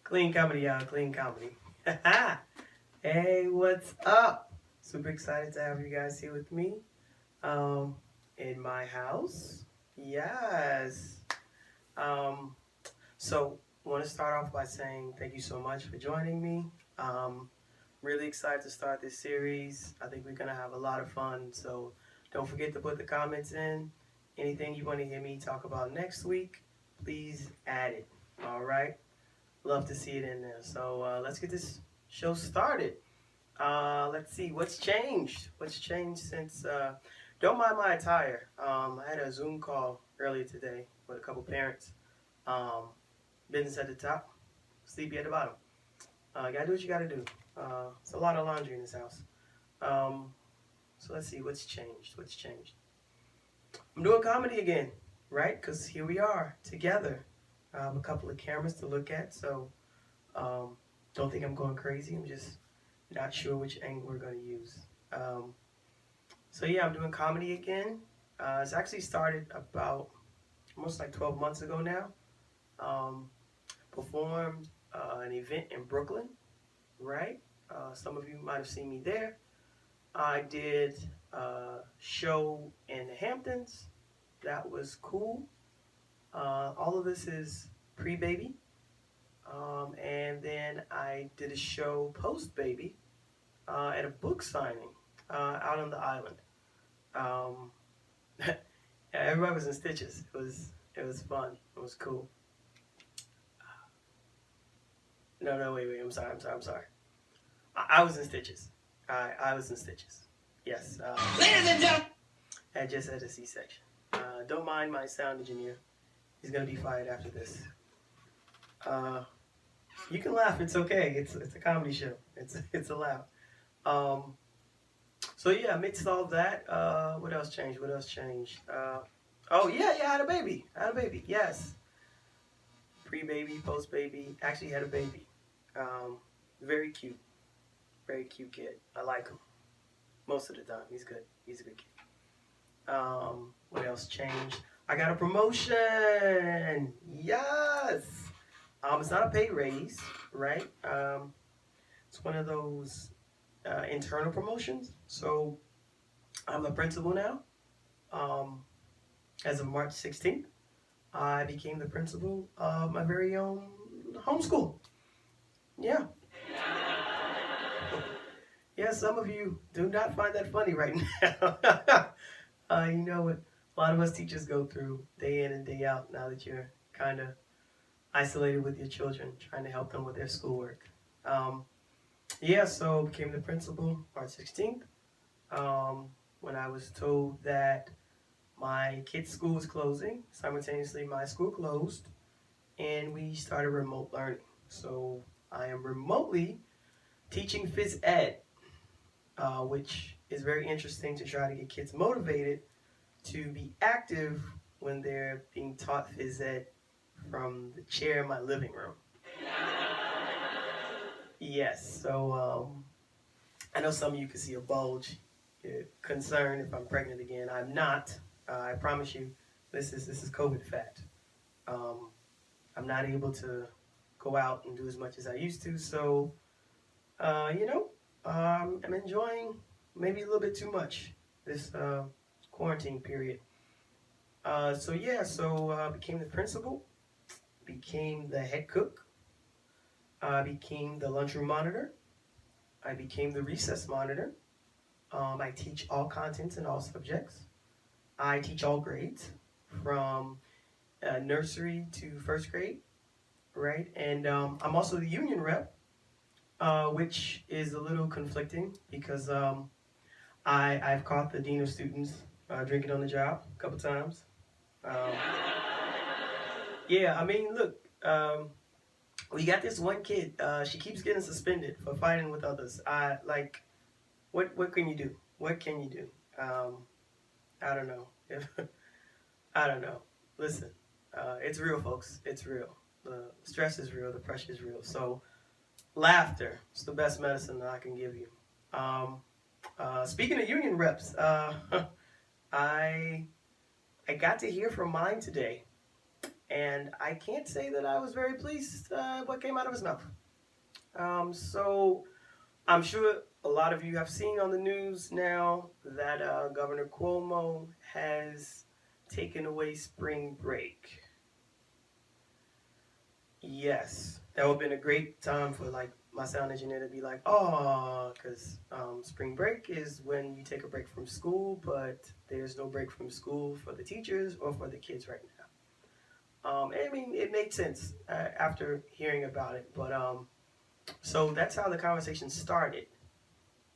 Clean comedy, y'all. Clean comedy. Hey, what's up? Super excited to have you guys here with me um, in my house. Yes. Um, so, want to start off by saying thank you so much for joining me. Um, really excited to start this series. I think we're going to have a lot of fun. So, don't forget to put the comments in. Anything you want to hear me talk about next week, please add it. All right. Love to see it in there. So let's get this show started. Let's see what's changed. What's changed since? Don't mind my attire. I had a Zoom call earlier today with a couple parents. Um, Business at the top, sleepy at the bottom. Gotta do what you gotta do. It's a lot of laundry in this house. Um, so let's see what's changed. What's changed? I'm doing comedy again, right? Because here we are together. I have a couple of cameras to look at, so um, don't think I'm going crazy. I'm just not sure which angle we're going to use. So yeah, I'm doing comedy again. It's actually started about almost like 12 months ago now. Um, Performed an event in Brooklyn, right? Some of you might have seen me there. I did a show in the Hamptons. That was cool. All of this is pre-baby. And then I did a show post-baby at a book signing out on the island. Um, Everybody was in stitches. It was fun. It was cool. No, wait. I'm sorry. I was in stitches. I was in stitches. Yes. Ladies and gentlemen. I just had a C-section. Don't mind my sound engineer. He's gonna be fired after this. You can laugh. It's okay. It's a comedy show. It's allowed. Um, so yeah, amidst all that, what else changed? What else changed? Oh yeah, I had a baby. I had a baby. Yes, pre-baby, post-baby. Actually, had a baby. Very cute. Very cute kid. I like him most of the time. He's good. He's a good kid. What else changed? I got a promotion. Yes. It's not a pay raise, right? It's one of those internal promotions. So I'm the principal now. As of March 16th, I became the principal of my very own homeschool. Yeah. Yeah, some of you do not find that funny right now. You know what a lot of us teachers go through day in and day out now that you're kind of isolated with your children, trying to help them with their schoolwork. Yeah, so became the principal March 16th when I was told that my kid's school was closing. Simultaneously, my school closed, and we started remote learning. So I am remotely teaching phys ed, which is very interesting to try to get kids motivated to be active when they're being taught phys ed from the chair in my living room. Yes, so I know some of you can see a bulge. You're concerned if I'm pregnant again. I'm not. I promise you, this is COVID fat. I'm not able to go out and do as much as I used to, so I'm enjoying maybe a little bit too much this quarantine period. So became the principal, became the head cook, I became the lunchroom monitor, I became the recess monitor. I teach all contents and all subjects. I teach all grades from nursery to first grade, right? And I'm also the union rep, which is a little conflicting because I've caught the dean of students drinking on the job a couple times. Um, yeah, I mean, look, we got this one kid. She keeps getting suspended for fighting with others. What can you do? What can you do? I don't know. I don't know. Listen, it's real, folks. It's real. The stress is real. The pressure is real. So, laughter is the best medicine that I can give you. Speaking of union reps, I got to hear from mine today. And I can't say that I was very pleased what came out of his mouth. So I'm sure a lot of you have seen on the news now that Governor Cuomo has taken away spring break. Yes, that would have been a great time for like my sound engineer to be like, oh, because spring break is when you take a break from school, but there's no break from school for the teachers or for the kids right now. I mean, it made sense after hearing about it, but so that's how the conversation started.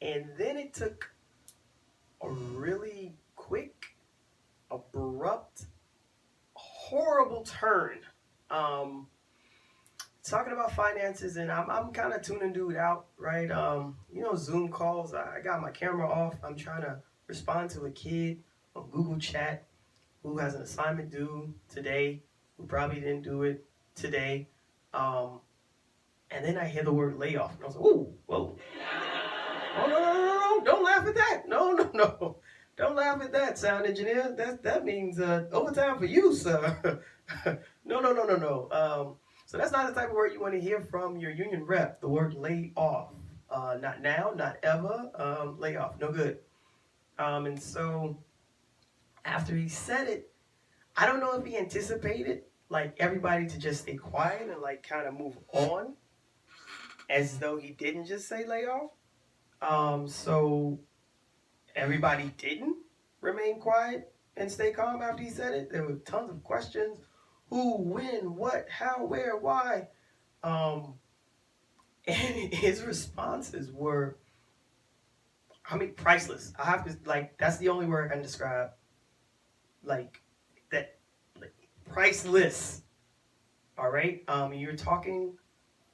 And then it took a really quick, abrupt, horrible turn. Um, Talking about finances, and I'm kind of tuning dude out, right? Zoom calls. I got my camera off. I'm trying to respond to a kid on Google Chat who has an assignment due today, who probably didn't do it today. And then I hear the word layoff, and I was like, "Ooh, whoa! Oh no! Don't laugh at that! No! Don't laugh at that, sound engineer. That means overtime for you, sir. No. So that's not the type of word you want to hear from your union rep. The word lay off. Not now, not ever. Lay off. No good. And so after he said it, I don't know if he anticipated like everybody to just stay quiet and like kind of move on as though he didn't just say lay off. So everybody didn't remain quiet and stay calm after he said it. There were tons of questions. Who, when, what, how, where, why? And his responses were, priceless. I have to, that's the only word I can describe, priceless. All right? You're talking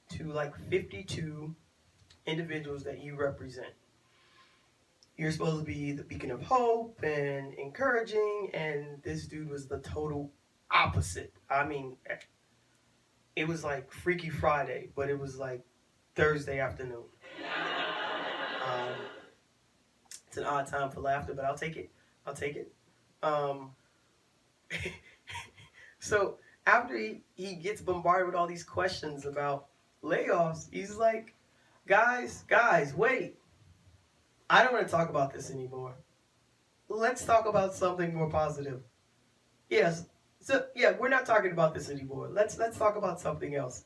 to 52 individuals that you represent. You're supposed to be the beacon of hope and encouraging, and this dude was the total opposite. It was like Freaky Friday, but it was like Thursday afternoon. It's an odd time for laughter, but I'll take it. So after he gets bombarded with all these questions about layoffs, he's like, guys, wait. I don't want to talk about this anymore. Let's talk about something more positive. Yes. So yeah, we're not talking about this anymore. Let's talk about something else.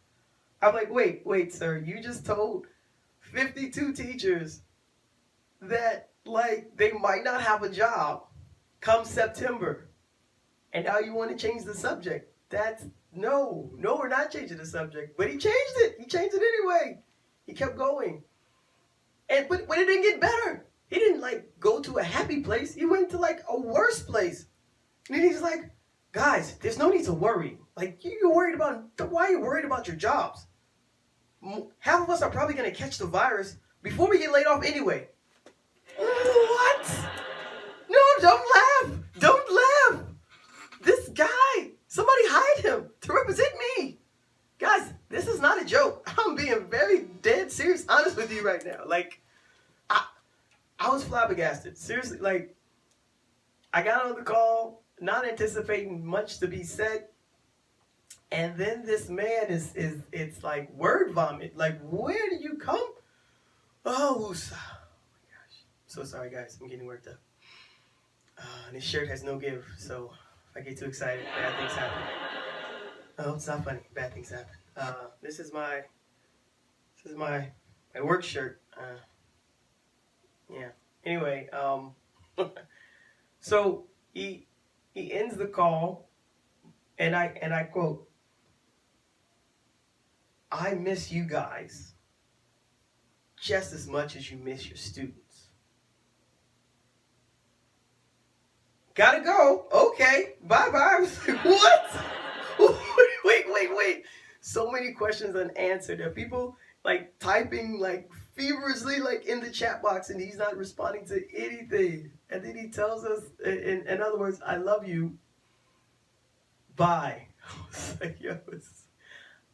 I'm like, wait, sir, you just told 52 teachers that they might not have a job come September. And now you want to change the subject. No, we're not changing the subject. But he changed it. He changed it anyway. He kept going. But it didn't get better. He didn't go to a happy place. He went to a worse place. And then he's like, guys, there's no need to worry. You're worried about, why are you worried about your jobs? Half of us are probably going to catch the virus before we get laid off anyway. What? No, don't laugh. This guy, somebody hired him to represent me. Guys, this is not a joke. I'm being very dead serious, honest with you right now. I was flabbergasted. Seriously, I got on the call, not anticipating much to be said. And then this man it's like word vomit. Where did you come? Oh my gosh. So sorry, guys. I'm getting worked up. And this shirt has no give, so if I get too excited, bad things happen. Oh, it's not funny. Bad things happen. This is my work shirt. Yeah. Anyway, so he ends the call, and I quote, "I miss you guys just as much as you miss your students." Gotta go. Okay. Bye-bye. I was like, what? Wait. So many questions unanswered. There are people typing feverishly in the chat box, and he's not responding to anything. And then he tells us, in other words, I love you. Bye. I was like,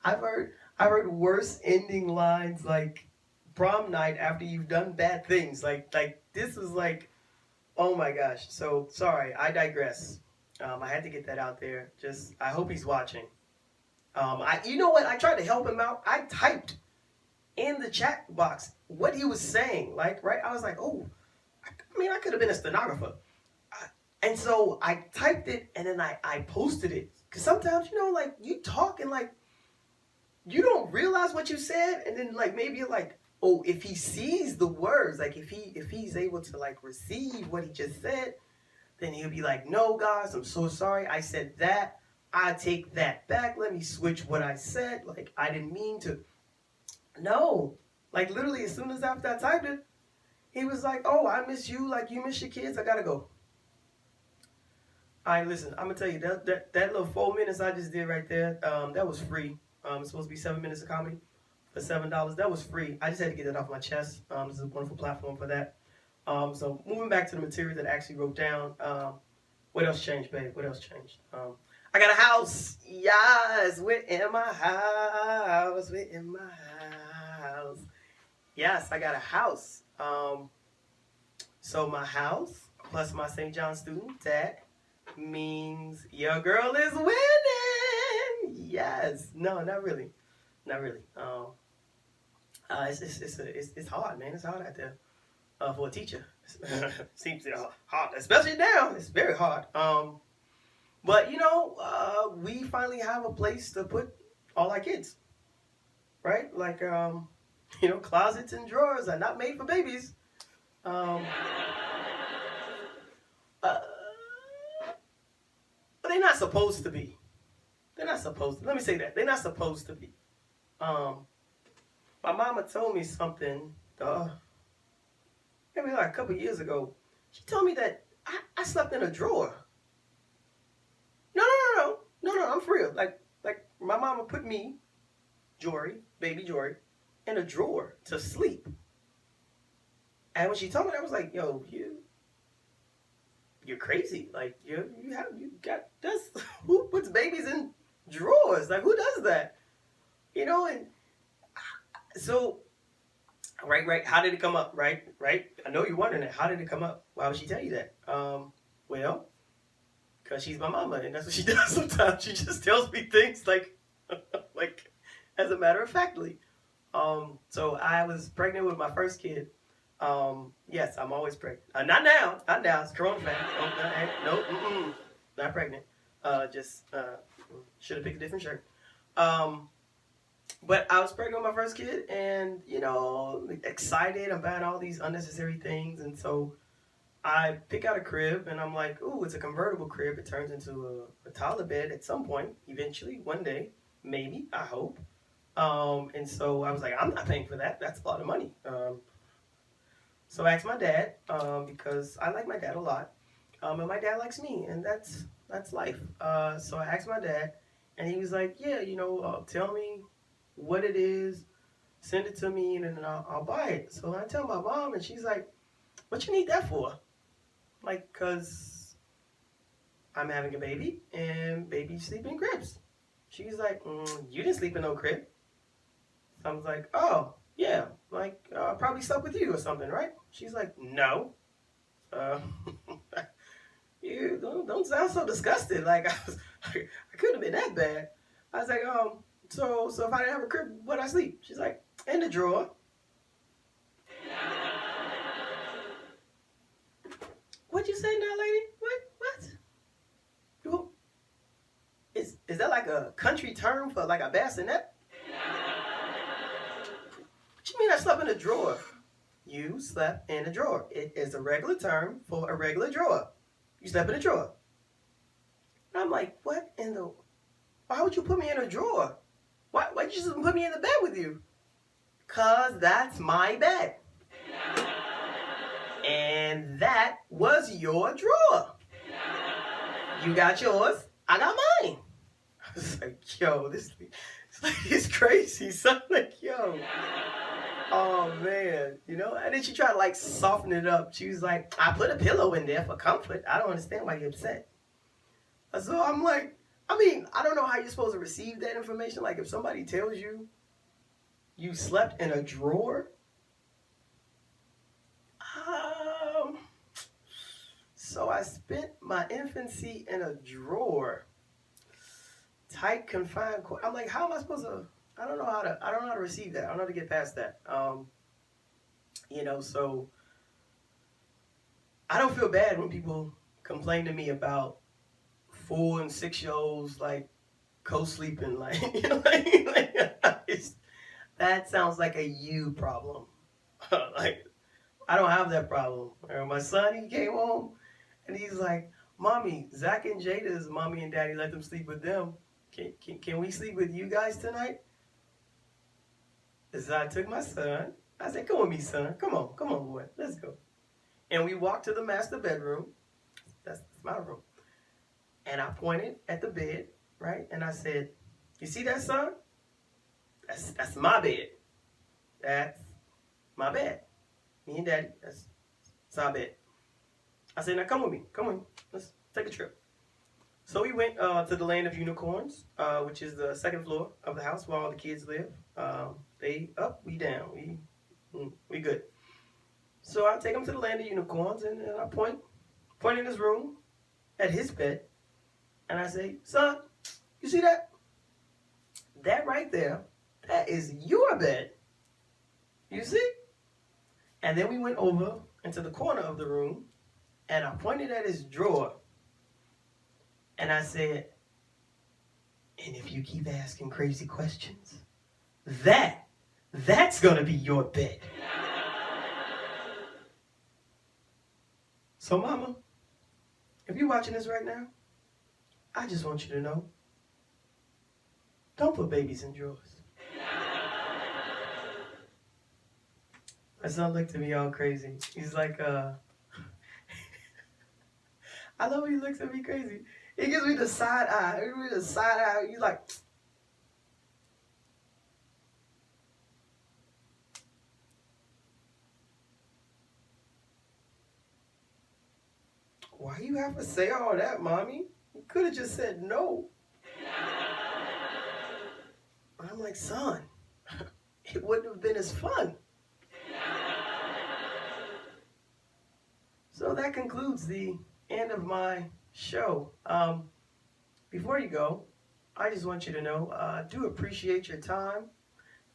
I've heard worse ending lines prom night after you've done bad things. This is oh my gosh. So sorry, I digress. I had to get that out there. Just, I hope he's watching. You know what? I tried to help him out. I typed in the chat box what he was saying. Like, right? I was like, oh, I mean, I could have been a stenographer. And so I typed it and then I posted it. Because sometimes, you know, like, you talk and, like, you don't realize what you said. And then, like, maybe you're like, oh, if he sees the words, like, if he's able to, like, receive what he just said, then he'll be like, no, guys, I'm so sorry. I said that. I take that back. Let me switch what I said. Like, I didn't mean to. No. Like, literally, as soon as after I typed it, he was like, oh, I miss you like you miss your kids. I got to go. All right, listen, I'm going to tell you, that little 4 minutes I just did right there, that was free. It's supposed to be 7 minutes of comedy for $7. That was free. I just had to get that off my chest. This is a wonderful platform for that. So moving back to the material that I actually wrote down. What else changed, babe? What else changed? I got a house. Yes, we're in my house. We're in my house. Yes, I got a house. So my house plus my St. John student, that means your girl is winning. Yes. No, not really. Not really. It's hard, man. It's hard out there for a teacher. Seems hard, especially now. It's very hard. But you know, we finally have a place to put all our kids, right? Like, you know, closets and drawers are not made for babies. But they're not supposed to be. They're not supposed to. Let me say that. They're not supposed to be. My mama told me something, maybe like a couple years ago. She told me that I slept in a drawer. No, I'm for real. Like my mama put me, Jory, baby Jory, in a drawer to sleep. And when she told me that, I was like, yo, you're crazy. Like, you got this. Who puts babies in drawers? Like, who does that? You know, and so, right. How did it come up? Right. I know you're wondering that. How did it come up? Why would she tell you that? Well, because she's my mama, and that's what she does sometimes. She just tells me things like, like, as a matter of factly. So I was pregnant with my first kid. Yes, I'm always pregnant. Not now. It's coronavirus. No, not pregnant. Just should have picked a different shirt. But I was pregnant with my first kid, and you know, excited about all these unnecessary things, and so I pick out a crib, and I'm like, ooh, it's a convertible crib. It turns into a toddler bed at some point, eventually, one day, maybe, I hope. And so I was like, I'm not paying for that. That's a lot of money. So I asked my dad, because I like my dad a lot, and my dad likes me, and that's life. So I asked my dad, and he was like, yeah, you know, tell me what it is, send it to me, and then I'll buy it. So I tell my mom, and she's like, what you need that for? Like, because I'm having a baby, and babies sleep in cribs. She's like, you didn't sleep in no crib. So I was like, oh, yeah, like, I probably slept with you or something, right? She's like, no. You don't sound so disgusted. Like, I couldn't have been that bad. I was like, so if I didn't have a crib, where'd I sleep? She's like, in the drawer. What'd you say now, lady? What? Is that like a country term for like a bassinet? What you mean I slept in a drawer? You slept in a drawer. It is a regular term for a regular drawer. You slept in a drawer. And I'm like, what in the... Why would you put me in a drawer? Why'd you just put me in the bed with you? Because that's my bed. And that was your drawer. You got yours, I got mine. I was like, yo, this is crazy. So I'm like, yo. Oh, man. You know, and then she tried to, like, soften it up. She was like, I put a pillow in there for comfort. I don't understand why you're upset. So I'm like, I mean, I don't know how you're supposed to receive that information. Like, if somebody tells you you slept in a drawer. So I spent my infancy in a drawer, tight, confined. I'm like, how am I supposed to? I don't know how to receive that. I don't know how to get past that. So I don't feel bad when people complain to me about 4 and 6 year olds like co-sleeping, like, that sounds like a you problem. Like, I don't have that problem. My son, he came home and he's like, "Mommy, Zach and Jada's mommy and daddy let them sleep with them. Can we sleep with you guys tonight?" So I took my son. I said, "Come with me, son. Come on, boy. Let's go." And we walked to the master bedroom. That's my room. And I pointed at the bed, right? And I said, "You see that, son? That's my bed. That's my bed. Me and daddy, that's our bed." I said, "Now come with me. Come on. Let's take a trip." So we went to the Land of Unicorns, which is the second floor of the house where all the kids live. They up, we down. We good. So I take him to the Land of Unicorns, and I point in his room at his bed, and I say, "Son, you see that? That right there, that is your bed. You see?" And then we went over into the corner of the room, and I pointed at his drawer, and I said, "And if you keep asking crazy questions, that's going to be your bed." So, Mama, if you're watching this right now, I just want you to know, don't put babies in drawers. My son looked at me all crazy. He's like, I love when he looks at me crazy. He gives me the side eye. He gives me the side eye. He's like, "Why you have to say all that, Mommy? You could have just said no." And I'm like, "Son, it wouldn't have been as fun." So that concludes the end of my show. Before you go, I just want you to know, I do appreciate your time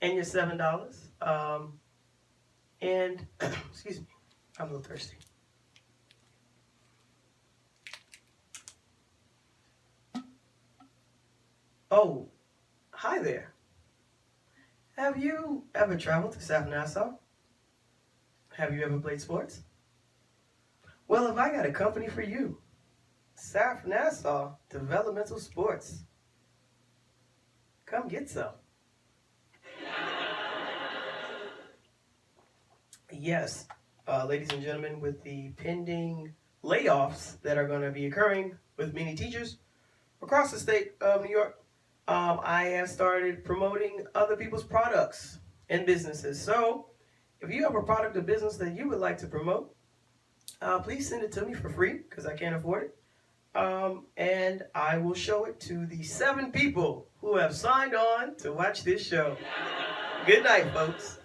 and your $7. And, excuse me, I'm a little thirsty. Oh, hi there. Have you ever traveled to South Nassau? Have you ever played sports? Well, if I got a company for you, South Nassau Developmental Sports. Come get some. Yes, ladies and gentlemen, with the pending layoffs that are going to be occurring with many teachers across the state of New York, I have started promoting other people's products and businesses. So if you have a product or business that you would like to promote, please send it to me for free because I can't afford it. And I will show it to the 7 people who have signed on to watch this show. Good night, folks.